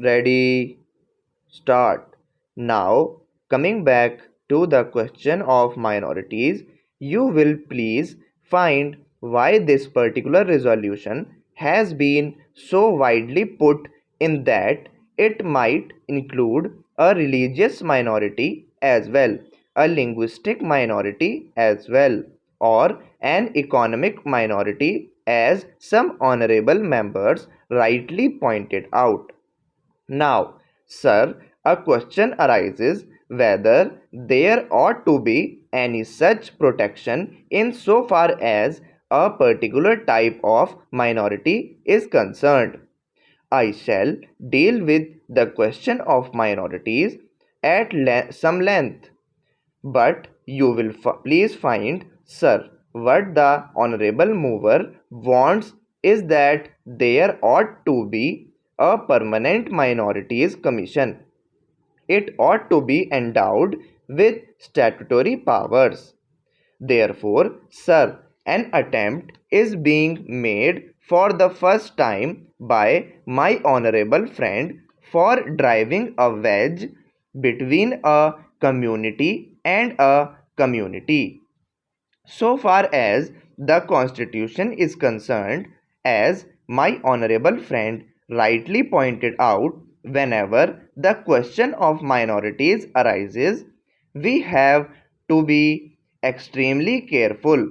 Ready, start. Now, coming back to the question of minorities, you will please find why this particular resolution has been so widely put in that it might include a religious minority as well, a linguistic minority as well, or an economic minority, as some honorable members rightly pointed out. Now, sir, a question arises whether there ought to be any such protection in so far as a particular type of minority is concerned. I shall deal with the question of minorities at some length, but you will please find, sir, what the honorable mover wants is that there ought to be a permanent minorities commission. It ought to be endowed with statutory powers. Therefore, sir, an attempt is being made for the first time by my honorable friend for driving a wedge between a community and a community. So far as the Constitution is concerned, as my honorable friend rightly pointed out, whenever the question of minorities arises, we have to be extremely careful.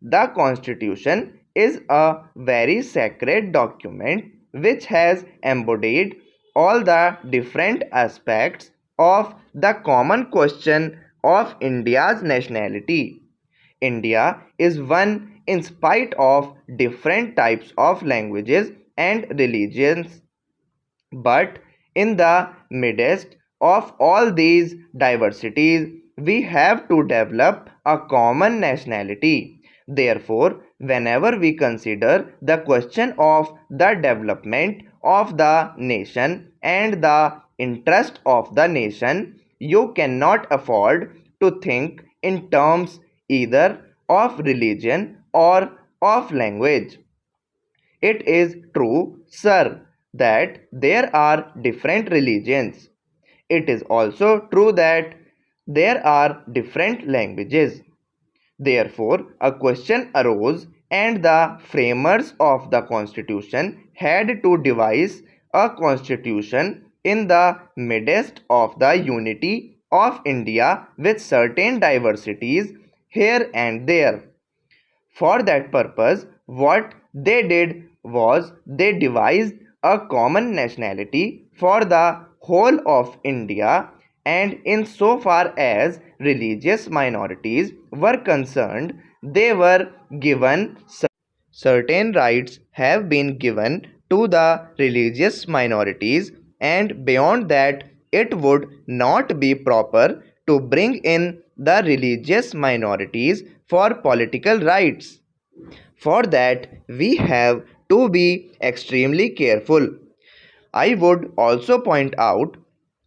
The Constitution is a very sacred document which has embodied all the different aspects of the common question of India's nationality. India is one in spite of different types of languages and religions, but in the midst of all these diversities, we have to develop a common nationality. Therefore, whenever we consider the question of the development of the nation and the interest of the nation, you cannot afford to think in terms either of religion or of language. It is true, sir, that there are different religions. It is also true that there are different languages. Therefore, a question arose, and the framers of the constitution had to devise a constitution in the midst of the unity of India with certain diversities here and there. For that purpose, what they did was they devised a common nationality for the whole of India, and in so far as religious minorities were concerned, they were given certain rights have been given to the religious minorities, and beyond that, it would not be proper to bring in the religious minorities for political rights. For that, we have to be extremely careful. I would also point out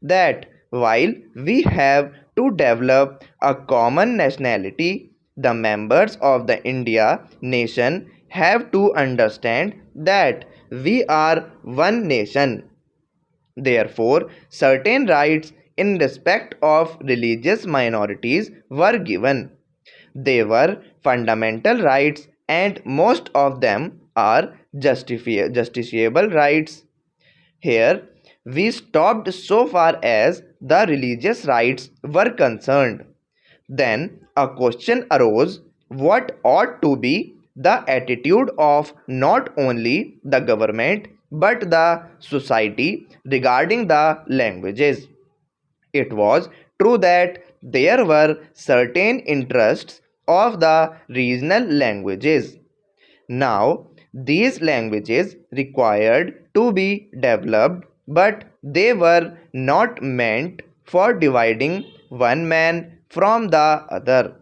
that while we have to develop a common nationality, the members of the India nation have to understand that we are one nation. Therefore, certain rights in respect of religious minorities were given. They were fundamental rights, and most of them are justiciable rights. Here, we stopped so far as the religious rights were concerned. Then a question arose, what ought to be the attitude of not only the government but the society regarding the languages. It was true that there were certain interests of the regional languages. Now, these languages required to be developed, but they were not meant for dividing one man from the other.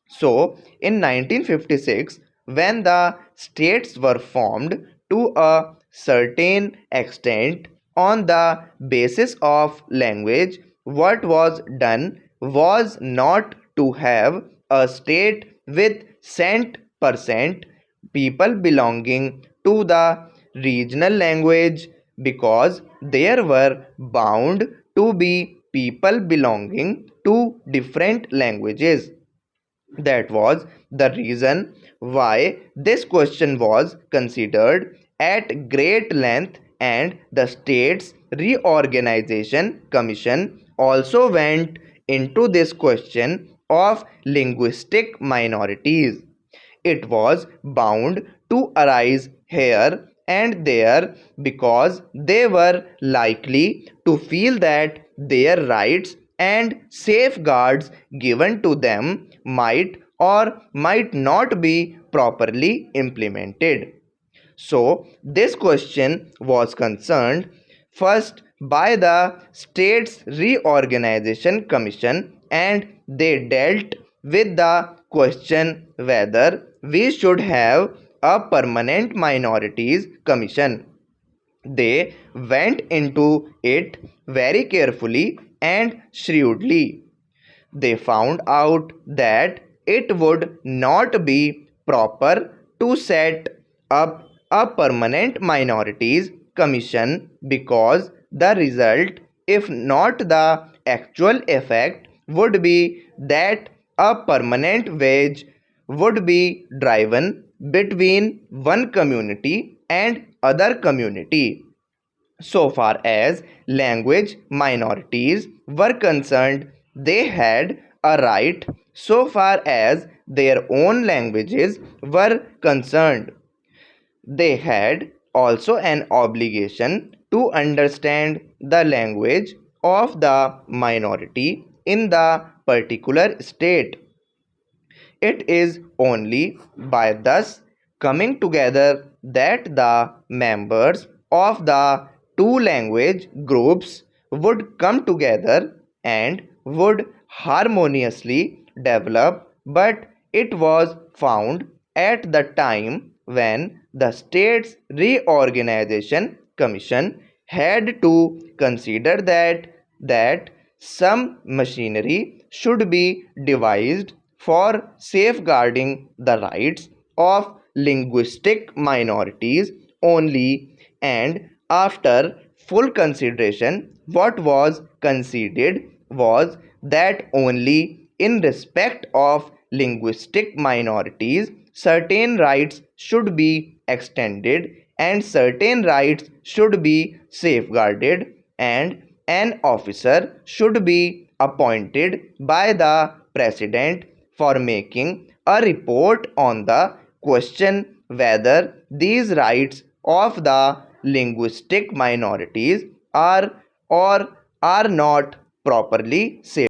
So, in 1956, when the states were formed to a certain extent on the basis of language, what was done was not to have a state with cent% people belonging to the regional language, because there were bound to be people belonging to different languages. That was the reason why this question was considered at great length, and the States Reorganization Commission also went into this question of linguistic minorities. It was bound to arise here and there because they were likely to feel that their rights and safeguards given to them might or might not be properly implemented. So, this question was concerned first by the States Reorganization Commission, and they dealt with the question whether we should have a permanent minorities commission. They went into it very carefully and shrewdly. They found out that it would not be proper to set up a permanent minorities commission because the result, if not the actual effect, would be that a permanent wedge would be driven between one community and other community. So far as language minorities were concerned, they had a right so far as their own languages were concerned. They had also an obligation to understand the language of the minority in the particular state. It is only by thus coming together that the members of the two language groups would come together and would harmoniously develop. But it was found at the time when the States Reorganization Commission had to consider that some machinery should be devised for safeguarding the rights of linguistic minorities only, and after full consideration, what was conceded was that only in respect of linguistic minorities certain rights should be extended and certain rights should be safeguarded, and an officer should be appointed by the president for making a report on the question whether these rights of the linguistic minorities are or are not properly safeguarded.